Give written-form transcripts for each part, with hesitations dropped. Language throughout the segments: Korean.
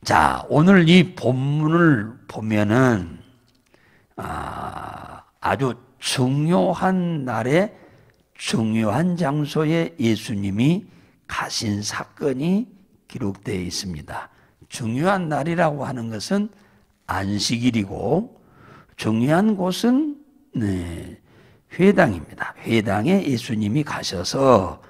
자, 오늘 이 본문을 보면은 아주 중요한 날에 중요한 장소에 예수님이 가신 사건이 기록되어 있습니다. 중요한 날이라고 하는 것은 안식일이고 중요한 곳은 회당입니다. 회당에 예수님이 가셔서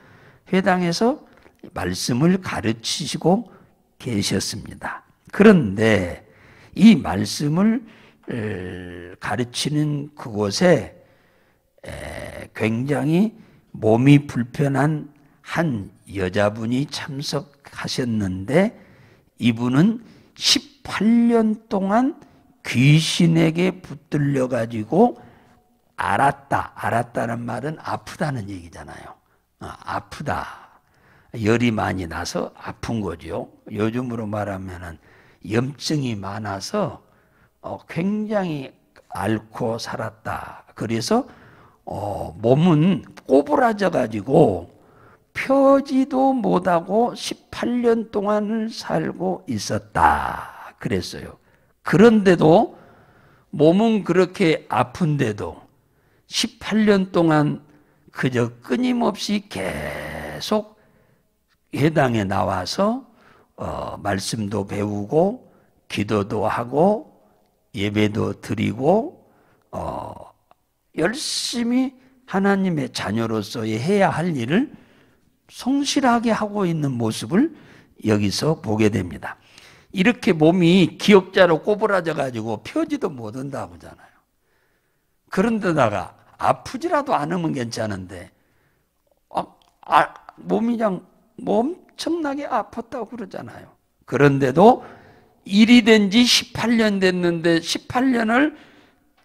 회당에서 말씀을 가르치시고 계셨습니다. 그런데 이 말씀을 가르치는 그곳에 굉장히 몸이 불편한 한 여자분이 참석하셨는데 이분은 18년 동안 귀신에게 붙들려 가지고 알았다는 말은 아프다는 얘기잖아요. 아프다. 열이 많이 나서 아픈 거죠. 요즘으로 말하면은 염증이 많아서 굉장히 앓고 살았다. 그래서 몸은 꼬부라져 가지고 펴지도 못하고 18년 동안을 살고 있었다. 그랬어요. 그런데도 몸은 그렇게 아픈데도 18년 동안 그저 끊임없이 계속 회당에 나와서 말씀도 배우고 기도도 하고 예배도 드리고 열심히 하나님의 자녀로서의 해야 할 일을 성실하게 하고 있는 모습을 여기서 보게 됩니다. 이렇게 몸이 기역자로 꼬부라져 가지고 펴지도 못한다고 하잖아요. 그런데다가 아프지라도 않으면 괜찮은데 몸이 그냥 엄청나게 아팠다고 그러잖아요. 그런데도 일이 된 지 18년 됐는데 18년을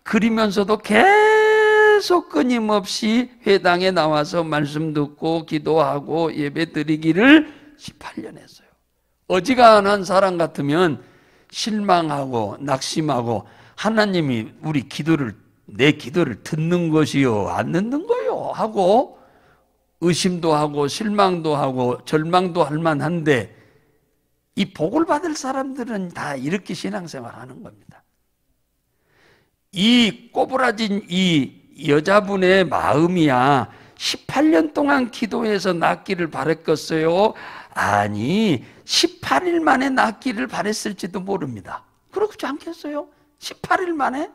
그리면서도 계속 끊임없이 회당에 나와서 말씀 듣고 기도하고 예배 드리기를 18년 했어요. 어지간한 사람 같으면 실망하고 낙심하고 하나님이 내 기도를 듣는 것이요 안 듣는 거요 하고 의심도 하고 실망도 하고 절망도 할 만한데 이 복을 받을 사람들은 다 이렇게 신앙생활 하는 겁니다. 이 꼬부라진 이 여자분의 마음이야 18년 동안 기도해서 낫기를 바랬겠어요? 아니 18일 만에 낫기를 바랬을지도 모릅니다. 그렇지 않겠어요? 18일 만에?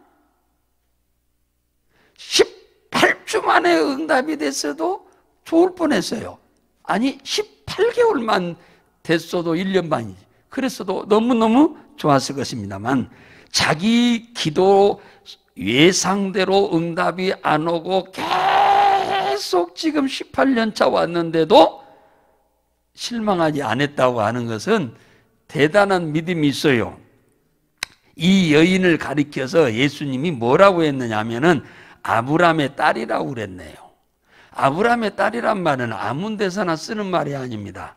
18주 만에 응답이 됐어도 좋을 뻔했어요. 아니 18개월만 됐어도 1년 반이지. 그랬어도 너무너무 좋았을 것입니다만 자기 기도 예상대로 응답이 안 오고 계속 지금 18년 차 왔는데도 실망하지 않았다고 하는 것은 대단한 믿음이 있어요. 이 여인을 가리켜서 예수님이 뭐라고 했느냐 하면은 아브라함의 딸이라고 그랬네요. 아브라함의 딸이란 말은 아무 데서나 쓰는 말이 아닙니다.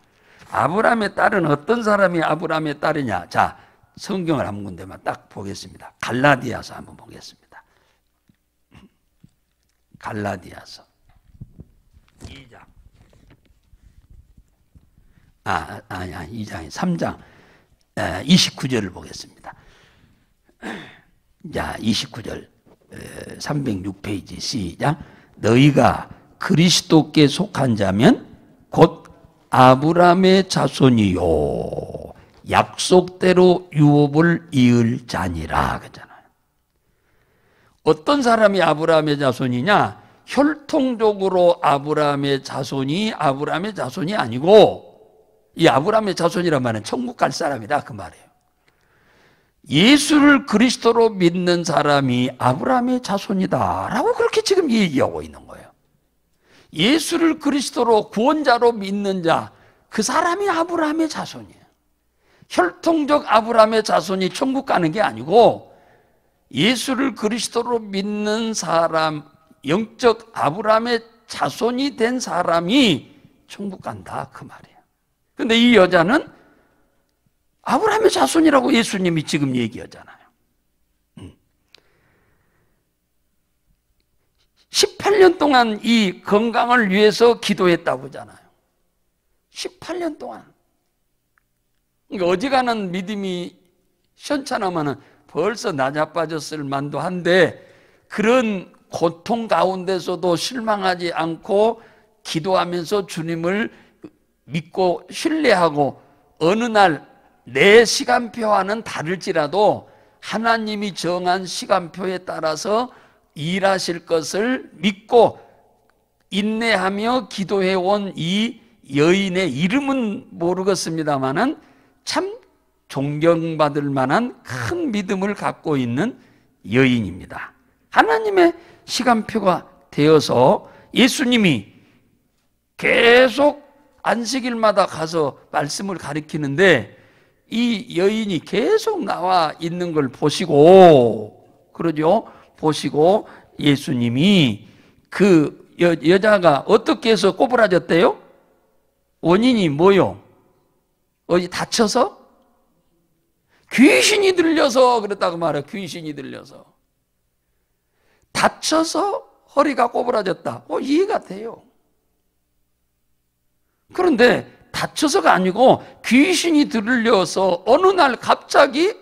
아브라함의 딸은 어떤 사람이 아브라함의 딸이냐? 자, 성경을 한 군데만 딱 보겠습니다. 갈라디아서 한번 보겠습니다. 갈라디아서 2장. 2장이 3장 29절을 보겠습니다. 자, 29절 306페이지 시작. 너희가 그리스도께 속한 자면 곧 아브라함의 자손이요 약속대로 유업을 이을 자니라 그러잖아요. 어떤 사람이 아브라함의 자손이냐? 혈통적으로 아브라함의 자손이 아니고 이 아브라함의 자손이란 말은 천국 갈 사람이다 그 말이에요. 예수를 그리스도로 믿는 사람이 아브라함의 자손이다라고 그렇게 지금 얘기하고 있는 거예요. 예수를 그리스도로 구원자로 믿는 자, 그 사람이 아브라함의 자손이에요. 혈통적 아브라함의 자손이 천국 가는 게 아니고 예수를 그리스도로 믿는 사람, 영적 아브라함의 자손이 된 사람이 천국 간다 그 말이에요. 그런데 이 여자는 아브라함의 자손이라고 예수님이 지금 얘기하잖아요. 18년 동안 이 건강을 위해서 기도했다고 하잖아요. 18년 동안. 그러니까 어지간한 믿음이 현찮으면 벌써 나자빠졌을 만도 한데, 그런 고통 가운데서도 실망하지 않고 기도하면서 주님을 믿고 신뢰하고, 어느 날 내 시간표와는 다를지라도 하나님이 정한 시간표에 따라서 일하실 것을 믿고 인내하며 기도해온 이 여인의 이름은 모르겠습니다만은 참 존경받을 만한 큰 믿음을 갖고 있는 여인입니다. 하나님의 시간표가 되어서 예수님이 계속 안식일마다 가서 말씀을 가르치는데, 이 여인이 계속 나와 있는 걸 보시고, 그러죠? 보시고 예수님이 그 여자가 어떻게 해서 꼬부라졌대요? 원인이 뭐요? 어디 다쳐서? 귀신이 들려서 그랬다고 말해요. 귀신이 들려서. 다쳐서 허리가 꼬부라졌다. 이해가 돼요. 그런데 다쳐서가 아니고 귀신이 들려서 어느 날 갑자기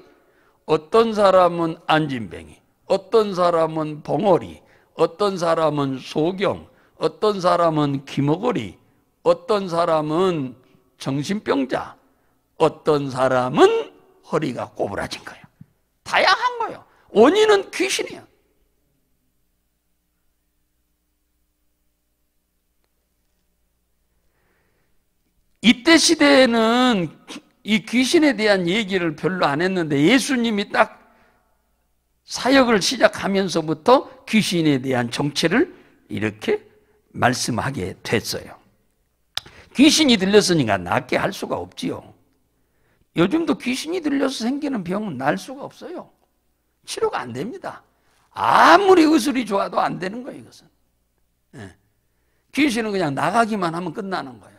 어떤 사람은 안진뱅이, 어떤 사람은 봉어리, 어떤 사람은 소경, 어떤 사람은 기머거리, 어떤 사람은 정신병자, 어떤 사람은 허리가 꼬부라진 거예요. 다양한 거예요. 원인은 귀신이에요. 이때 시대에는 이 귀신에 대한 얘기를 별로 안 했는데, 예수님이 딱 사역을 시작하면서부터 귀신에 대한 정체를 이렇게 말씀하게 됐어요. 귀신이 들렸으니까 낫게 할 수가 없지요. 요즘도 귀신이 들려서 생기는 병은 날 수가 없어요. 치료가 안 됩니다. 아무리 의술이 좋아도 안 되는 거예요, 이것은. 귀신은 그냥 나가기만 하면 끝나는 거예요.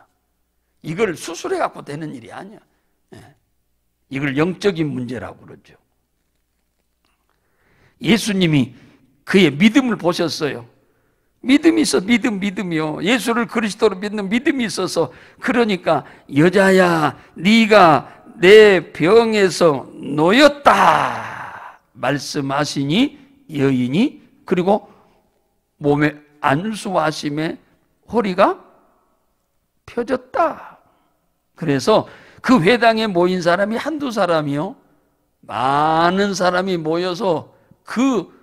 이걸 수술해 갖고 되는 일이 아니야. 이걸 영적인 문제라고 그러죠. 예수님이 그의 믿음을 보셨어요. 믿음이 있어, 믿음이요. 예수를 그리스도로 믿는 믿음이 있어서, 그러니까 여자야, 네가 내 병에서 놓였다 말씀하시니 여인이, 그리고 몸에 안수하심에 허리가 펴졌다. 그래서 그 회당에 모인 사람이 한두 사람이요, 많은 사람이 모여서 그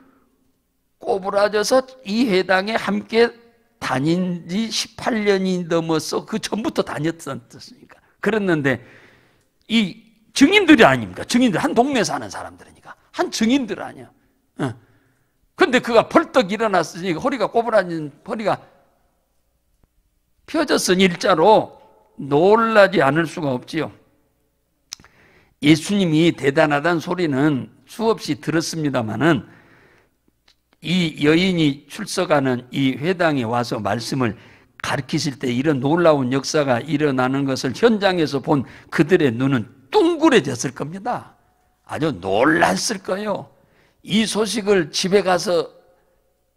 꼬부라져서 이 회당에 함께 다닌 지 18년이 넘었어. 그 전부터 다녔었으니까. 그랬는데 이 증인들이 아닙니까? 증인들, 한 동네 사는 사람들이니까 한 증인들 아니야. 근데 그가 벌떡 일어났으니 허리가 꼬부라진, 허리가 펴졌으니 일자로 놀라지 않을 수가 없지요. 예수님이 대단하다는 소리는 수없이 들었습니다마는, 이 여인이 출석하는 이 회당에 와서 말씀을 가르치실 때 이런 놀라운 역사가 일어나는 것을 현장에서 본 그들의 눈은 둥그레졌을 겁니다. 아주 놀랐을 거예요. 이 소식을 집에 가서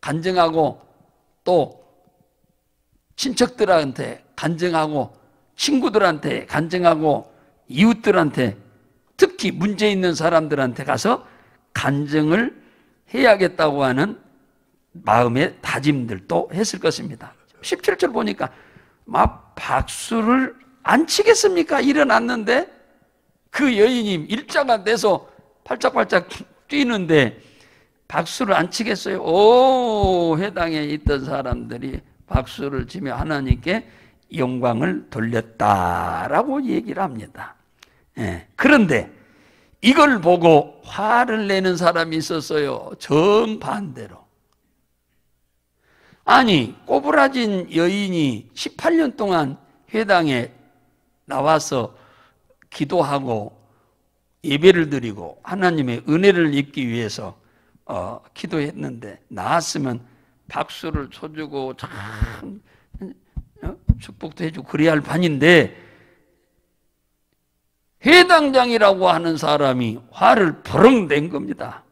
간증하고, 또 친척들한테 간증하고, 친구들한테 간증하고, 이웃들한테, 특히 문제 있는 사람들한테 가서 간증을 해야겠다고 하는 마음의 다짐들도 했을 것입니다. 17절 보니까 막 박수를 안 치겠습니까? 일어났는데 그 여인이 일자가 돼서 팔짝팔짝 뛰는데 박수를 안 치겠어요? 오, 회당에 있던 사람들이 박수를 치며 하나님께 영광을 돌렸다라고 얘기를 합니다. 그런데 이걸 보고 화를 내는 사람이 있었어요. 정반대로. 아니, 꼬부라진 여인이 18년 동안 회당에 나와서 기도하고 예배를 드리고 하나님의 은혜를 입기 위해서 기도했는데, 나왔으면 박수를 쳐주고 참 축복도 해주고 그래야 할 판인데, 회당장이라고 하는 사람이 화를 버럭 낸 겁니다.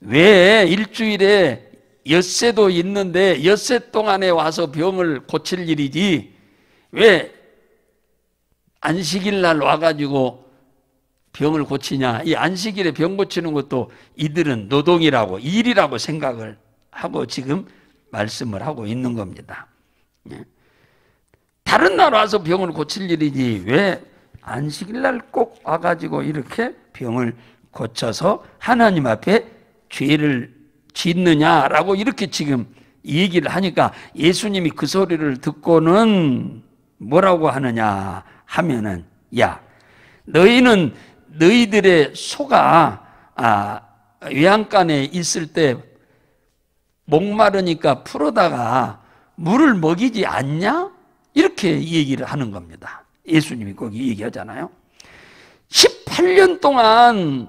왜 일주일에 엿새도 있는데 엿새 동안에 와서 병을 고칠 일이지, 왜 안식일 날 와가지고 병을 고치냐? 이 안식일에 병 고치는 것도 이들은 노동이라고, 일이라고 생각을 하고 지금 말씀을 하고 있는 겁니다. 다른 날 와서 병을 고칠 일이지 왜 안식일 날 꼭 와가지고 이렇게 병을 고쳐서 하나님 앞에 죄를 짓느냐라고 이렇게 지금 얘기를 하니까 예수님이 그 소리를 듣고는 뭐라고 하느냐 하면은, 야, 너희는 너희들의 소가 외양간에 있을 때 목마르니까 풀어다가 물을 먹이지 않냐? 이렇게 얘기를 하는 겁니다. 예수님이 거기 얘기하잖아요. 18년 동안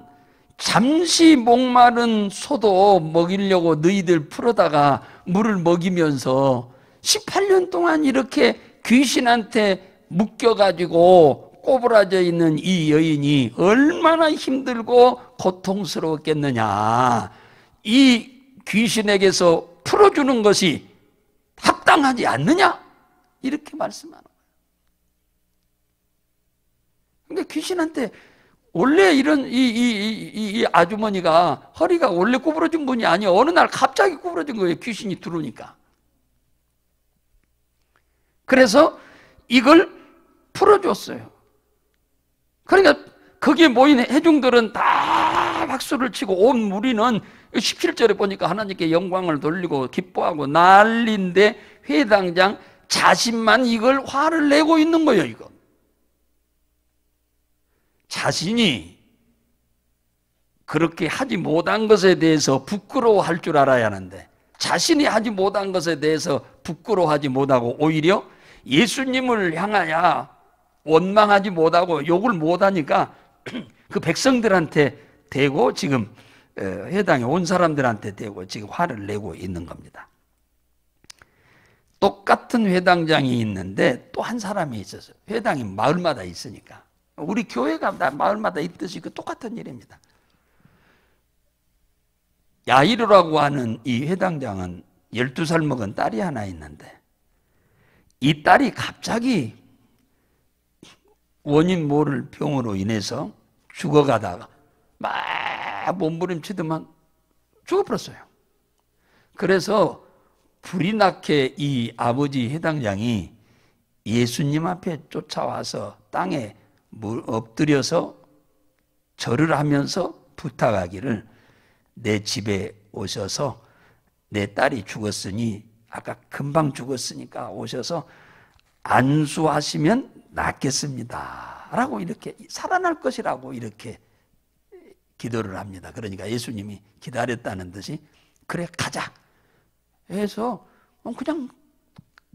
잠시 목마른 소도 먹이려고 너희들 풀어다가 물을 먹이면서 18년 동안 이렇게 귀신한테 묶여가지고 꼬부라져 있는 이 여인이 얼마나 힘들고 고통스러웠겠느냐. 이 귀신에게서 풀어주는 것이 합당하지 않느냐? 이렇게 말씀하는 거예요. 근데 귀신한테 원래 이런 이 아주머니가 허리가 원래 구부러진 분이 아니에요. 어느 날 갑자기 구부러진 거예요. 귀신이 들어오니까. 그래서 이걸 풀어줬어요. 그러니까 거기에 모인 회중들은 다 박수를 치고 온 무리는 17절에 보니까 하나님께 영광을 돌리고 기뻐하고 난리인데 회당장 자신만 이걸 화를 내고 있는 거예요. 이거 자신이 그렇게 하지 못한 것에 대해서 부끄러워할 줄 알아야 하는데 자신이 하지 못한 것에 대해서 부끄러워하지 못하고 오히려 예수님을 향하여 원망하지 못하고 욕을 못하니까 그 백성들한테 대고 지금 회당에 온 사람들한테 대고 지금 화를 내고 있는 겁니다. 똑같은 회당장이 있는데 또 한 사람이 있었어요. 회당이 마을마다 있으니까. 우리 교회가 다 마을마다 있듯이 그 똑같은 일입니다. 야이로라고 하는 이 회당장은 12살 먹은 딸이 하나 있는데 이 딸이 갑자기 원인 모를 병으로 인해서 죽어가다가 막 몸부림치더만 죽어버렸어요. 그래서 불이 나게 이 아버지 회당장이 예수님 앞에 쫓아와서 땅에 엎드려서 절을 하면서 부탁하기를 내 집에 오셔서 내 딸이 죽었으니 아까 금방 죽었으니까 오셔서 안수하시면 낫겠습니다 라고 이렇게 살아날 것이라고 이렇게 기도를 합니다. 그러니까 예수님이 기다렸다는 듯이 그래 가자 해서 그냥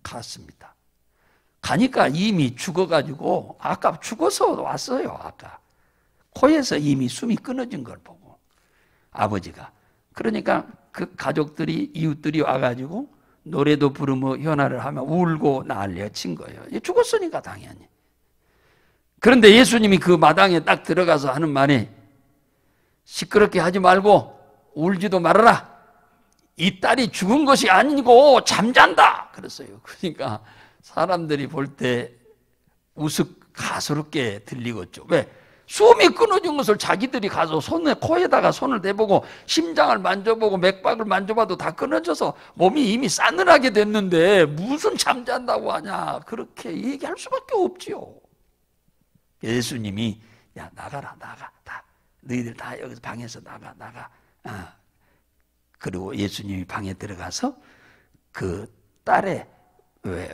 갔습니다. 가니까 이미 죽어가지고 아까 죽어서 왔어요. 아까 코에서 이미 숨이 끊어진 걸 보고 아버지가 그러니까 그 가족들이 이웃들이 와가지고 노래도 부르며 현아를 하며 울고 난리가 친 거예요. 죽었으니까 당연히. 그런데 예수님이 그 마당에 딱 들어가서 하는 말이 시끄럽게 하지 말고 울지도 말아라. 이 딸이 죽은 것이 아니고 잠잔다 그랬어요. 그러니까 사람들이 볼 때 우스가스럽게 들리겠죠. 왜? 숨이 끊어진 것을 자기들이 가서 코에다가 손을 대보고 심장을 만져보고 맥박을 만져봐도 다 끊어져서 몸이 이미 싸늘하게 됐는데 무슨 잠잔다고 하냐 그렇게 얘기할 수밖에 없지요. 예수님이 야 나가라 나가 다 너희들 다 여기서 방에서 나가 그리고 예수님이 방에 들어가서 그 딸의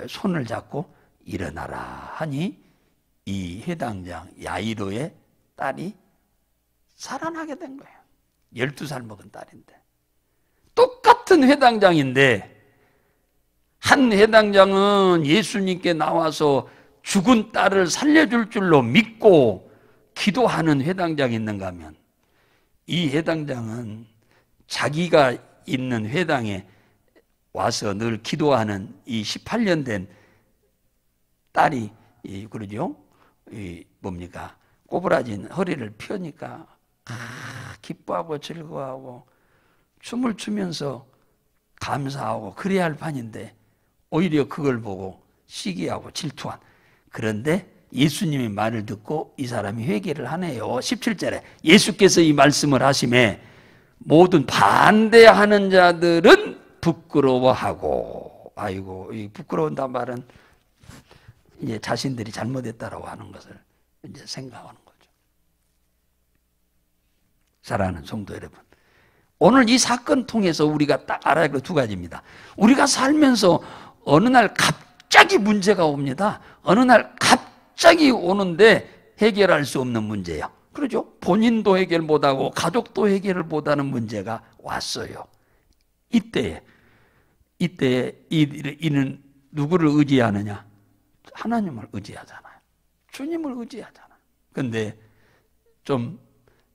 손을 잡고 일어나라 하니 이 회당장 야이로의 딸이 살아나게 된 거예요. 12살 먹은 딸인데 똑같은 회당장인데 한 회당장은 예수님께 나와서 죽은 딸을 살려줄 줄로 믿고 기도하는 회당장이 있는가 하면 이 회당장은 자기가 있는 회당에 와서 늘 기도하는 이 18년 된 딸이 그러죠? 뭡니까? 꼬부라진 허리를 펴니까 기뻐하고 즐거워하고 춤을 추면서 감사하고 그래야 할 판인데 오히려 그걸 보고 시기하고 질투한. 그런데 예수님의 말을 듣고 이 사람이 회개를 하네요. 17절에 예수께서 이 말씀을 하심에 모든 반대하는 자들은 부끄러워하고, 아이고, 이 부끄러운단 말은 이제 자신들이 잘못했다라고 하는 것을 이제 생각하는 거죠. 사랑하는 성도 여러분, 오늘 이 사건 통해서 우리가 딱 알아야 할 것 두 가지입니다. 우리가 살면서 어느 날 갑자기 문제가 옵니다. 어느 날 갑자기 오는데 해결할 수 없는 문제예요. 그러죠? 본인도 해결 못하고 가족도 해결을 못하는 문제가 왔어요. 이때에 이는 누구를 의지하느냐? 하나님을 의지하잖아요. 주님을 의지하잖아요. 근데 좀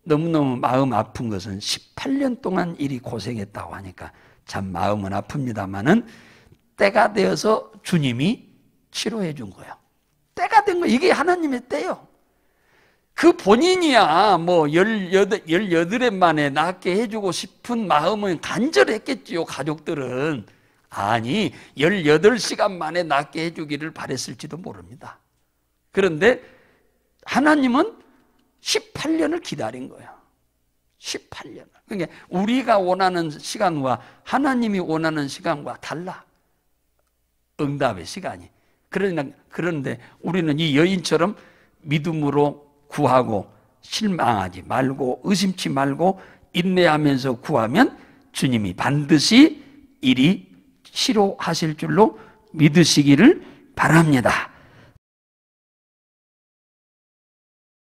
너무너무 마음 아픈 것은 18년 동안 일이 고생했다고 하니까 참 마음은 아픕니다만은 때가 되어서 주님이 치료해 준 거예요. 때가 된 거예요. 이게 하나님의 때요. 그 본인이야 뭐 18회 만에 낫게 해주고 싶은 마음은 간절했겠지요. 가족들은. 아니 18시간 만에 낫게 해주기를 바랬을지도 모릅니다. 그런데 하나님은 18년을 기다린 거예요. 18년을. 그러니까 우리가 원하는 시간과 하나님이 원하는 시간과 달라. 응답의 시간이. 그런데 우리는 이 여인처럼 믿음으로 구하고 실망하지 말고 의심치 말고 인내하면서 구하면 주님이 반드시 일이 치료하실 줄로 믿으시기를 바랍니다.